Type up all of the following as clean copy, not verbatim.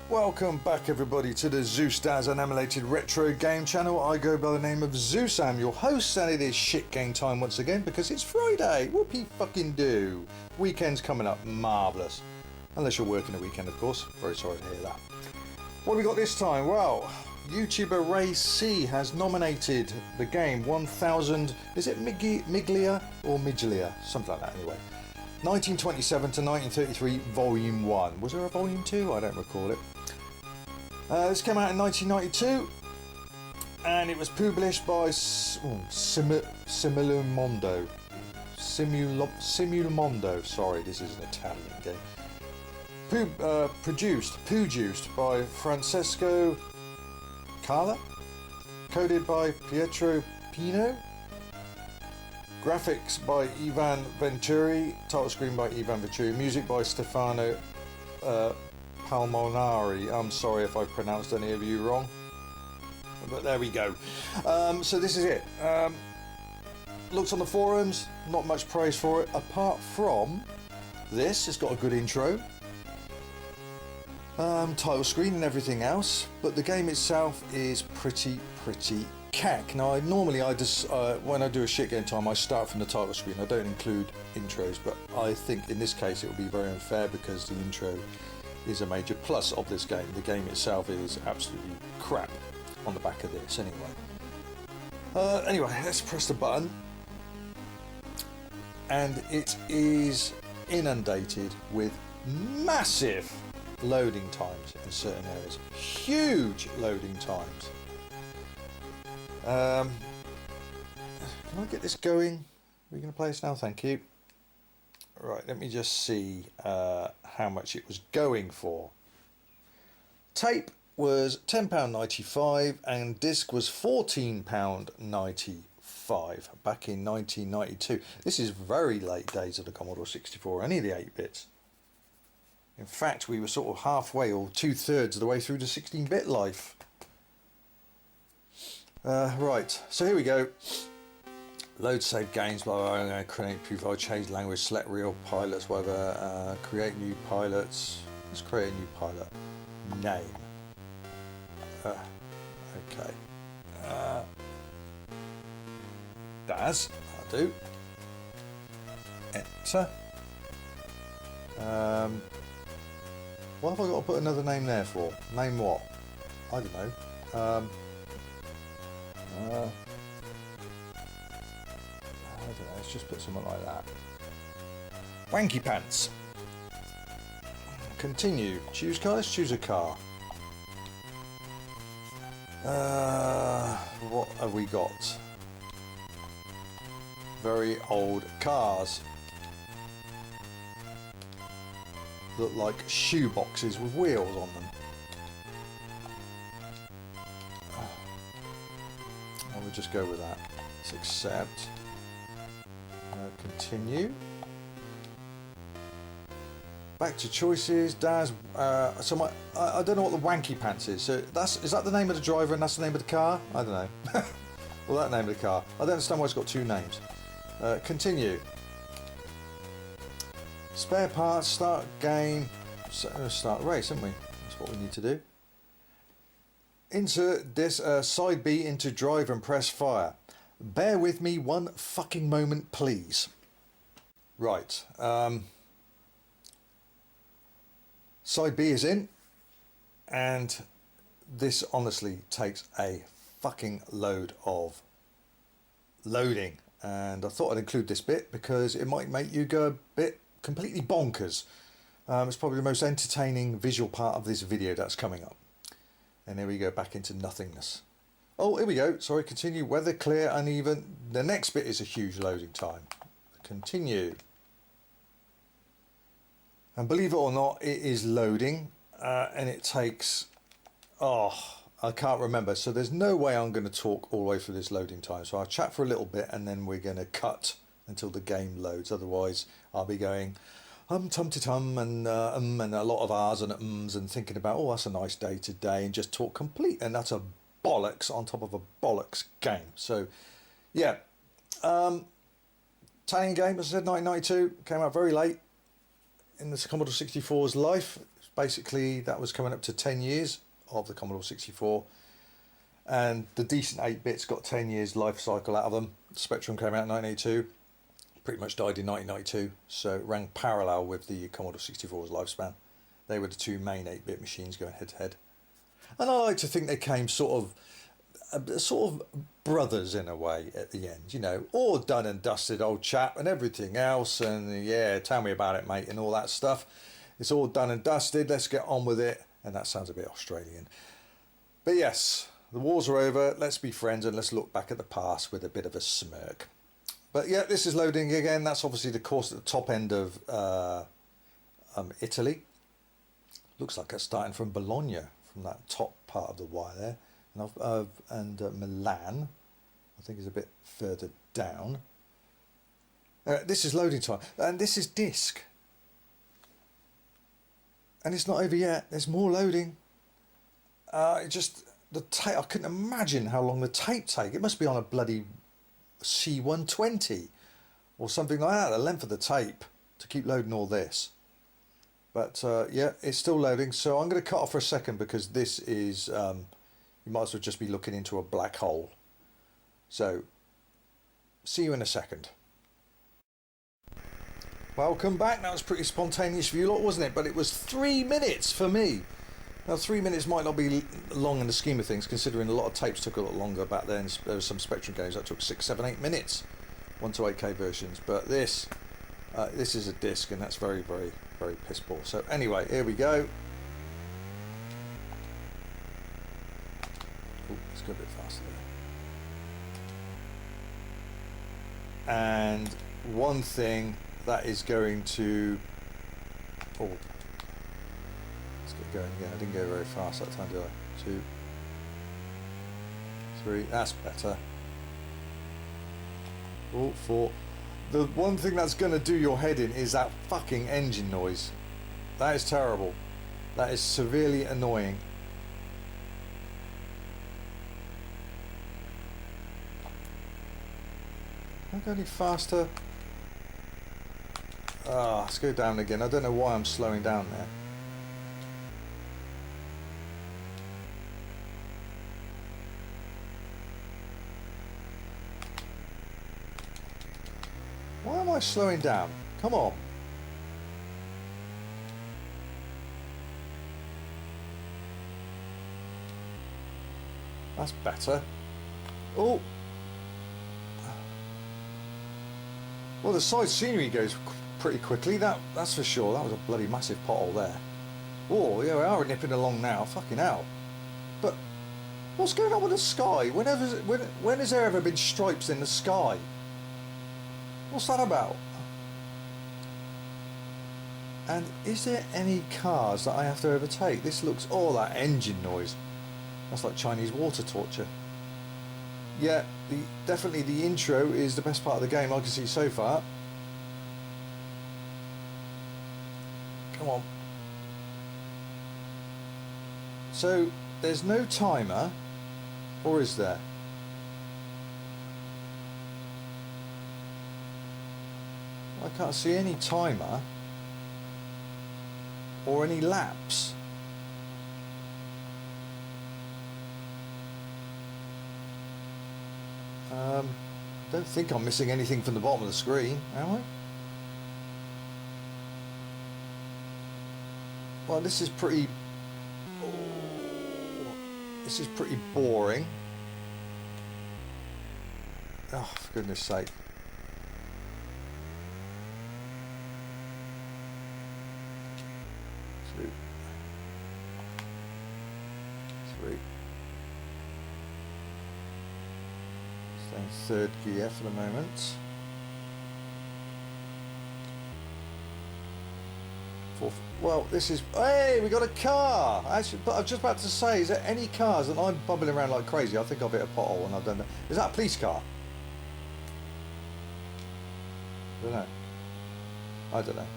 Welcome back everybody to the Zeusdaz Unemulated Retro Game Channel. I go by the name of Zeus. I'm your host and it is shit game time once again because it's Friday. Whoopie fucking do. Weekend's coming up. Marvellous. Unless you're working a weekend, of course. Very sorry to hear that. What have we got this time? Well, YouTuber RayC has nominated the game 1000... Is it Miglia or Miglia? Something like that anyway. 1927 to 1933 Volume 1. Was there a Volume 2? I don't recall it. This came out in 1992 and it was published by Simulmondo. Simulmondo, sorry, this is an Italian game. Produced by Francesco Cala, coded by Pietro Pino, graphics by Ivan Venturi, title screen by Ivan Venturi, music by Stefano Palmonari. I'm sorry if I pronounced any of you wrong, but there we go. So this is it. Looked on the forums, not much praise for it, apart from this. It's got a good intro, title screen and everything else, but the game itself is pretty cack. Now, normally I just when I do a shit game time, I start from the title screen. I don't include intros, but I think in this case it would be very unfair because the intro is a major plus of this game. The game itself is absolutely crap on the back of this anyway. Anyway, let's press the button, and it is inundated with massive loading times in certain areas. Huge loading times. Can I get this going? Are we going to play this now? Thank you. Right, let me just see how much it was going for. Tape was £10.95 and disc was £14.95 back in 1992. This is very late days of the Commodore 64, any of the 8-bits. In fact, we were sort of halfway or 2/3 of the way through the 16-bit life. Right, so here we go. Load save games, blah, blah, blah. I'm going to create profile, change language, select real pilots, whatever. Create new pilots. Let's create a new pilot. Name. Okay. Daz. I'll do. Enter. What have I got to put another name there for? Name what? I don't know. I don't know, let's just put something like that. Wanky pants. Continue. Choose car. Let's choose a car. What have we got? Very old cars. Look like shoe boxes with wheels on them. I will just go with that. Let's accept. Continue. Back to choices. Daz. So I don't know what the wanky pants is. So is that the name of the driver and that's the name of the car? I don't know. Well, that name of the car. I don't understand why it's got two names. Continue. Spare parts. Start game. Start race, haven't we? That's what we need to do. Insert this side B into drive and press fire. Bear with me one fucking moment, please. Right. Side B is in, and this honestly takes a fucking load of loading. And I thought I'd include this bit because it might make you go a bit completely bonkers. It's probably the most entertaining visual part of this video that's coming up. And here we go, back into nothingness. Oh, here we go. Sorry, continue. Weather clear, uneven. The next bit is a huge loading time. Continue. And believe it or not, it is loading. And it takes... Oh, I can't remember. So there's no way I'm going to talk all the way through this loading time. So I'll chat for a little bit and then we're going to cut until the game loads. Otherwise, I'll be going tum-ti-tum and a lot of R's and ums and thinking about, oh, that's a nice day today, and just talk complete and utter bollocks on top of a bollocks game. So, yeah. Italian game, as I said, 1992, came out very late in the Commodore 64's life. Basically, that was coming up to 10 years of the Commodore 64. And the decent 8-bits got 10 years life cycle out of them. Spectrum came out in 1982. Pretty much died in 1992. So it ran parallel with the Commodore 64's lifespan. They were the two main 8-bit machines going head to head. And I like to think they came sort of brothers in a way at the end, you know, all done and dusted old chap and everything else, and yeah, tell me about it, mate, and all that stuff. It's all done and dusted, let's get on with it. And that sounds a bit Australian, but yes, the wars are over, let's be friends and let's look back at the past with a bit of a smirk. But yeah, this is loading again. That's obviously the course at the top end of Italy. Looks like it's starting from Bologna, from that top part of the wire there. And Milan, I think, is a bit further down. This is loading time, and this is disc. And it's not over yet. There's more loading. The tape. I couldn't imagine how long the tape take. It must be on a bloody C120 or something like that. The length of the tape to keep loading all this. But yeah, it's still loading. So I'm going to cut off for a second because this is. You might as well just be looking into a black hole. So, see you in a second. Welcome back. That was pretty spontaneous for you lot, wasn't it? But it was 3 minutes for me. Now, 3 minutes might not be long in the scheme of things, considering a lot of tapes took a lot longer back then. There were some Spectrum games that took 6, 7, 8 minutes. 1 to 8K versions. But this is a disc, and that's very, very, very piss poor. So anyway, here we go. Let's go a bit faster there. And one thing that is going to... Oh, let's get going again. I didn't go very fast that time, did I? 2, 3, that's better. Oh, 4. The one thing that's going to do your head in is that fucking engine noise. That is terrible. That is severely annoying. Can I go any faster? Let's go down again. I don't know why I'm slowing down there. Why am I slowing down? Come on. That's better. Oh. Well, the side scenery goes pretty quickly, that's for sure. That was a bloody massive pothole there. Oh, yeah, we are nipping along now, fucking hell. But what's going on with the sky? When has there ever been stripes in the sky? What's that about? And is there any cars that I have to overtake? This looks, oh, that engine noise. That's like Chinese water torture. Yeah, definitely the intro is the best part of the game I can see so far. Come on. So, there's no timer, or is there? I can't see any timer or any laps. Don't think I'm missing anything from the bottom of the screen, am I? Well, this is pretty... this is pretty boring. Oh, for goodness sake. Two. 3. Staying third gear for the moment. 4th. Well, this is... Hey, we got a car! Actually, but I was just about to say, is there any cars? And I'm bubbling around like crazy. I think I've hit a pothole and I've done that. Is that a police car? don't know. I don't know.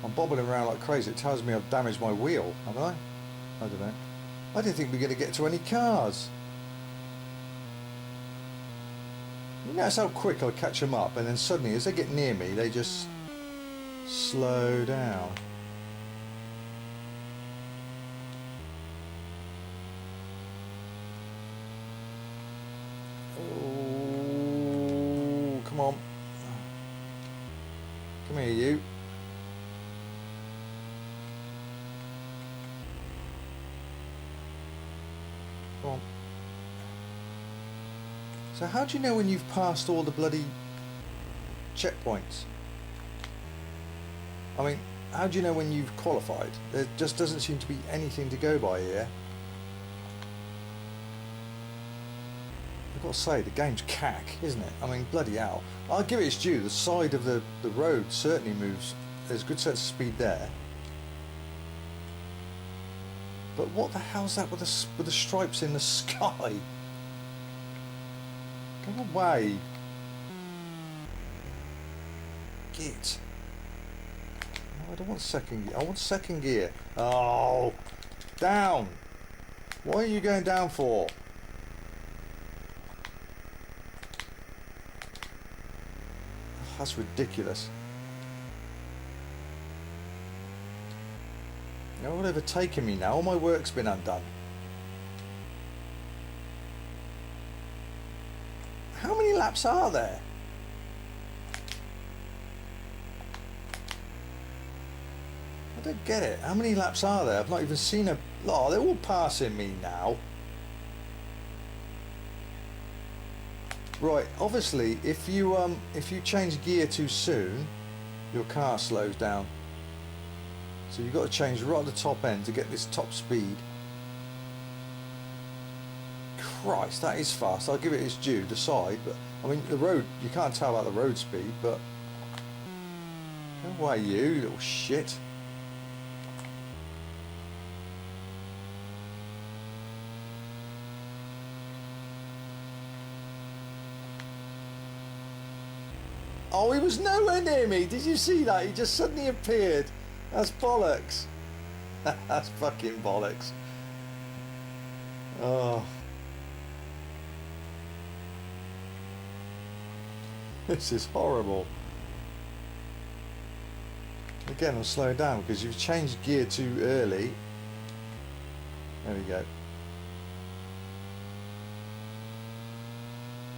I'm bobbling around like crazy. It tells me I've damaged my wheel, haven't I? I don't know. I didn't think we were going to get to any cars. You notice how quick I catch them up, and then suddenly, as they get near me, they just slow down. Oh, come on. Come here, you. Come on. So how do you know when you've passed all the bloody checkpoints? I mean, how do you know when you've qualified? There just doesn't seem to be anything to go by here. I've got to say, the game's cack, isn't it? I mean, bloody hell. I'll give it its due. The side of the road certainly moves. There's a good sense of speed there. But what the hell's that with the stripes in the sky? Go away. Git. No, I don't want second gear. I want second gear. Oh, down. What are you going down for? That's ridiculous. No one overtaking me now. All my work's been undone. How many laps are there? I don't get it. How many laps are there? I've not even seen a... Oh, they're all passing me now. Right, obviously, if you change gear too soon, your car slows down. So you've got to change right at the top end to get this top speed. Christ, that is fast. I'll give it its due, the side, but I mean the road, you can't tell about the road speed, but go away, you little shit. Oh, he was nowhere near me. Did you see that? He just suddenly appeared. That's bollocks. That's fucking bollocks. Oh. This is horrible. Again, I'm slowing down because you've changed gear too early. There we go.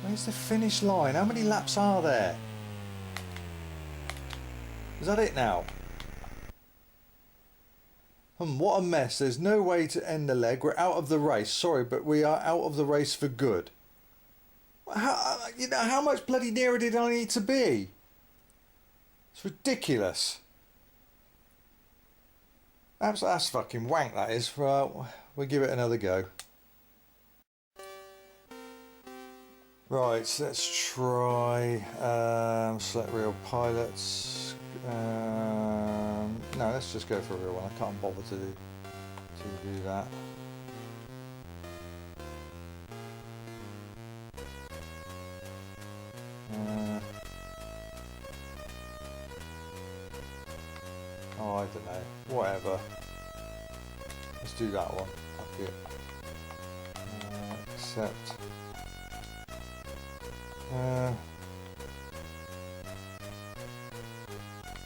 Where's the finish line? How many laps are there? Is that it now? What a mess. There's no way to end the leg. We're out of the race. Sorry, but we are out of the race for good. How much bloody nearer did I need to be? It's ridiculous. That's fucking wank, that is. Right, we'll give it another go. Right, so let's try select real pilots. No, let's just go for a real one. I can't bother to do that. Oh, I don't know. Whatever. Let's do that one. Fuck it. Accept.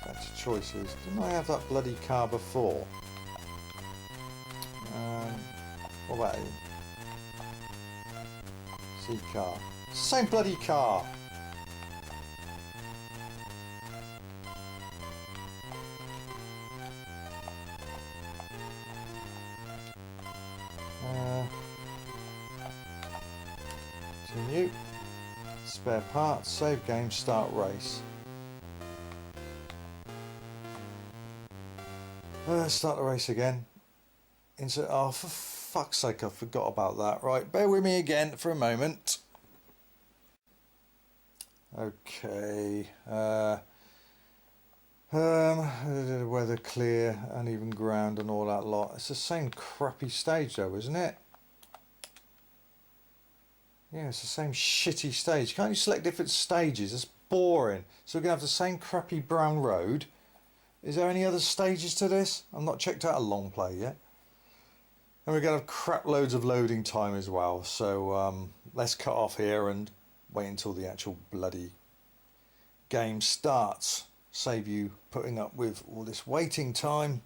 Back to choices. Didn't I have that bloody car before? What about you? C car. Same bloody car. Continue. Spare parts, save game, start race. Let's start the race again. Insert. Oh, for fuck's sake, I forgot about that. Right, bear with me again for a moment. Okay. Weather clear, uneven ground, and all that lot. It's the same crappy stage, though, isn't it? Yeah, it's the same shitty stage. Can't you select different stages? That's boring. So we're going to have the same crappy brown road. Is there any other stages to this? I've not checked out a long play yet. And we're going to have crap loads of loading time as well. So let's cut off here and wait until the actual bloody game starts. Save you putting up with all this waiting time.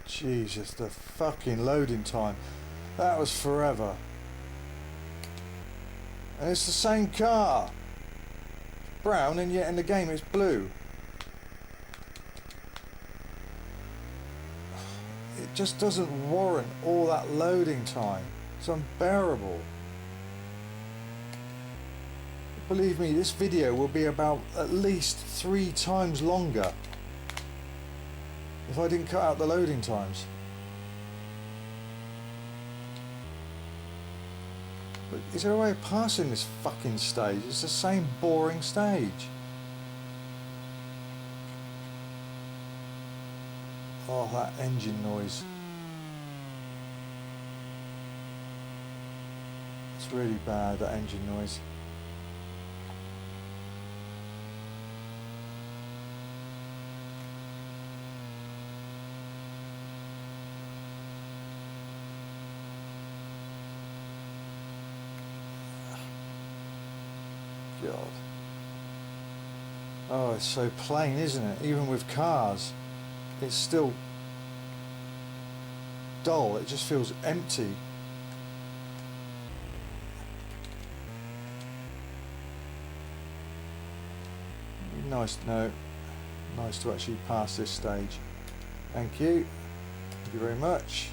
Jesus, the fucking loading time. That was forever. And it's the same car. It's brown, and yet in the game it's blue. It just doesn't warrant all that loading time. It's unbearable. Believe me, this video will be about at least 3 times longer if I didn't cut out the loading times. But is there a way of passing this fucking stage? It's the same boring stage. Oh, that engine noise. It's really bad, that engine noise. God. Oh, it's so plain, isn't it? Even with cars, it's still dull. It just feels empty. Nice to actually pass this stage. Thank you. Thank you very much.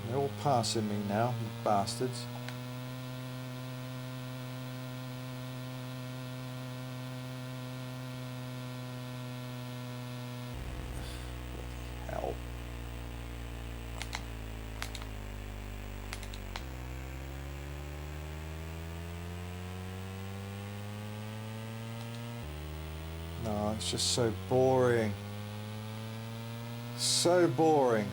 They're all passing me now, you bastards. Bloody hell. No, it's just so boring. So boring.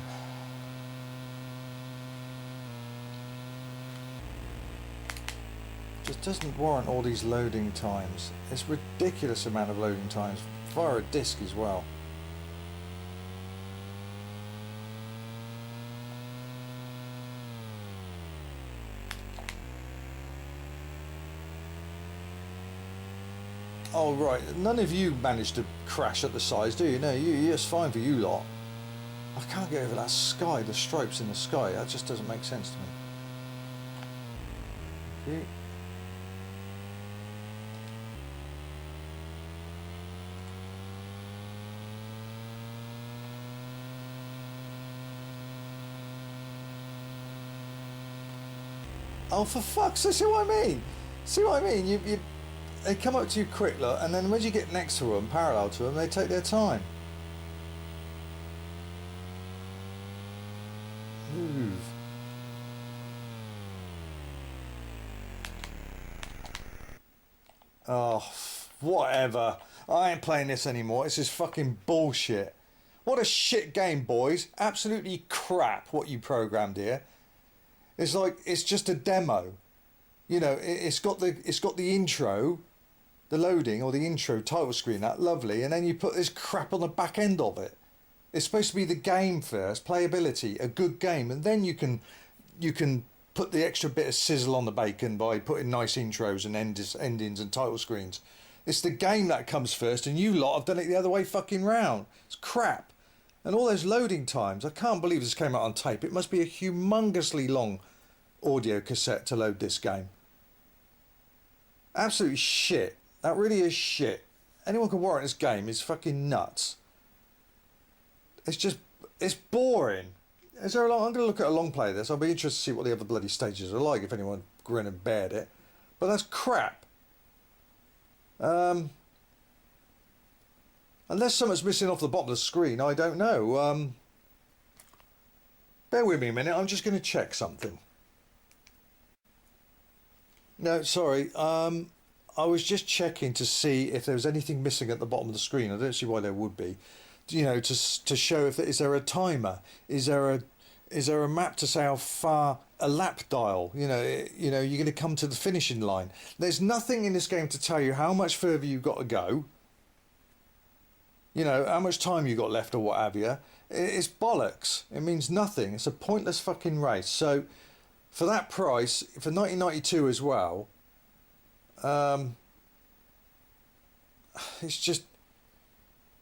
Just doesn't warrant all these loading times. It's a ridiculous amount of loading times via a disc as well. Oh right, none of you managed to crash at the sides, do you? No, it's fine for you lot. I can't get over that sky, the stripes in the sky. That just doesn't make sense to me. Okay. Oh, for fuck's sake, see what I mean? See what I mean? They come up to you quick, look, and then when you get next to them, parallel to them, they take their time. Move. Oh, whatever. I ain't playing this anymore. This is fucking bullshit. What a shit game, boys. Absolutely crap what you programmed here. It's like, it's just a demo. You know, it's got the intro, the loading or the intro title screen, that lovely, and then you put this crap on the back end of it. It's supposed to be the game first, playability, a good game, and then you can put the extra bit of sizzle on the bacon by putting nice intros and endings and title screens. It's the game that comes first, and you lot have done it the other way fucking round. It's crap. And all those loading times, I can't believe this came out on tape. It must be a humongously long audio cassette to load this game. Absolutely shit. That really is shit. Anyone can warrant this game is fucking nuts. It's boring. Is there a long, I'm going to look at a long play of this. I'll be interested to see what the other bloody stages are like if anyone grin and bared it. But that's crap. Unless something's missing off the bottom of the screen, I don't know. Bear with me a minute, I'm just going to check something. No, sorry. I was just checking to see if there was anything missing at the bottom of the screen. I don't see why there would be. you know, to show if is there a timer, is there a map to say how far a lap dial, you know, you're going to come to the finishing line. There's nothing in this game to tell you how much further you've got to go, you know, how much time you got left or what have you. It's bollocks. It means nothing. It's a pointless fucking race. So for that price, for 1992 as well, it's just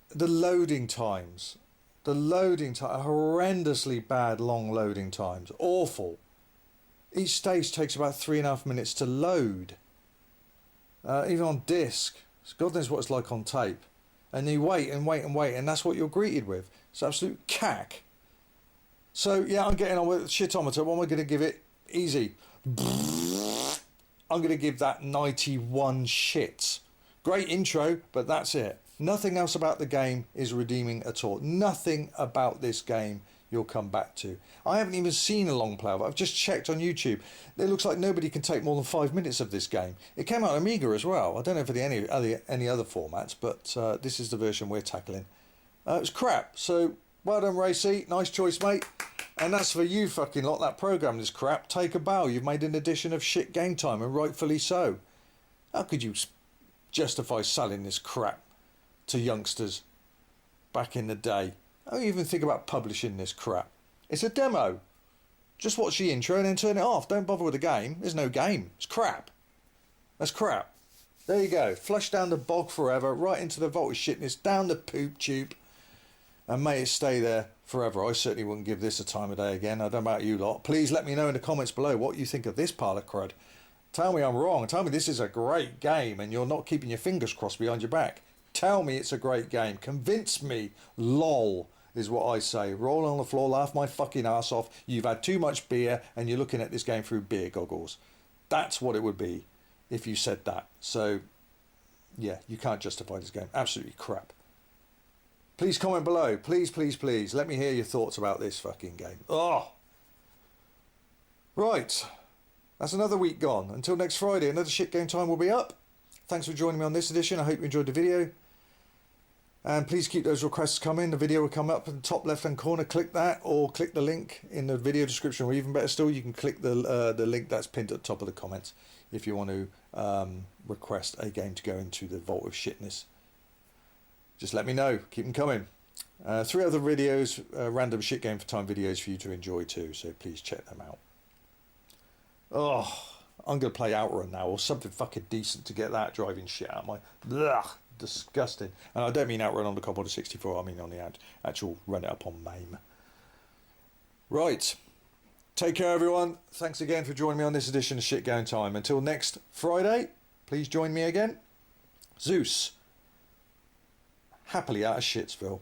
the loading times. Horrendously bad long loading times. Awful. Each stage takes about 3.5 minutes to load. Even on disc. God knows what it's like on tape. And you wait and wait and wait, and that's what you're greeted with. It's absolute cack. So yeah, I'm getting on with shitometer. What am I going to give it? Easy. I'm going to give that 91 shits. Great intro, but that's it. Nothing else about the game is redeeming at all. Nothing about this game you'll come back to. I haven't even seen a long play of it. I've just checked on YouTube. It looks like nobody can take more than 5 minutes of this game. It came out on Amiga as well. I don't know for any other formats, but this is the version we're tackling. It was crap. So well done, RayC. Nice choice, mate. And that's for you fucking lot that programmed this crap. Take a bow. You've made an edition of shit game time, and rightfully so. How could you justify selling this crap to youngsters back in the day? I don't even think about publishing this crap. It's a demo. Just watch the intro and then turn it off. Don't bother with the game. There's no game. It's crap. That's crap. There you go. Flush down the bog forever, right into the vault of shitness, down the poop tube, and may it stay there forever. I certainly wouldn't give this a time of day again. I don't know about you lot. Please let me know in the comments below what you think of this pile of crud. Tell me I'm wrong. Tell me this is a great game and you're not keeping your fingers crossed behind your back. Tell me it's a great game. Convince me. LOL is what I say. Roll on the floor, laugh my fucking ass off. You've had too much beer and you're looking at this game through beer goggles. That's what it would be if you said that. So, yeah, you can't justify this game. Absolutely crap. Please comment below. Please, please, please. Let me hear your thoughts about this fucking game. Oh. Right. That's another week gone. Until next Friday, another shit game time will be up. Thanks for joining me on this edition. I hope you enjoyed the video. And please keep those requests coming. The video will come up in the top left hand corner. Click that or click the link in the video description, or even better still, you can click the link that's pinned at the top of the comments if you want to request a game to go into the vault of shitness. Just let me know. Keep them coming. 3 other videos, random shit game for time videos for you to enjoy too, so please check them out. Oh, I'm going to play Outrun now, or something fucking decent to get that driving shit out of my... Ugh, disgusting. And I don't mean Outrun on the Commodore 64, I mean on the actual run it up on MAME. Right. Take care, everyone. Thanks again for joining me on this edition of Shit Game Time. Until next Friday, please join me again. Zeus. Happily out of Shitsville.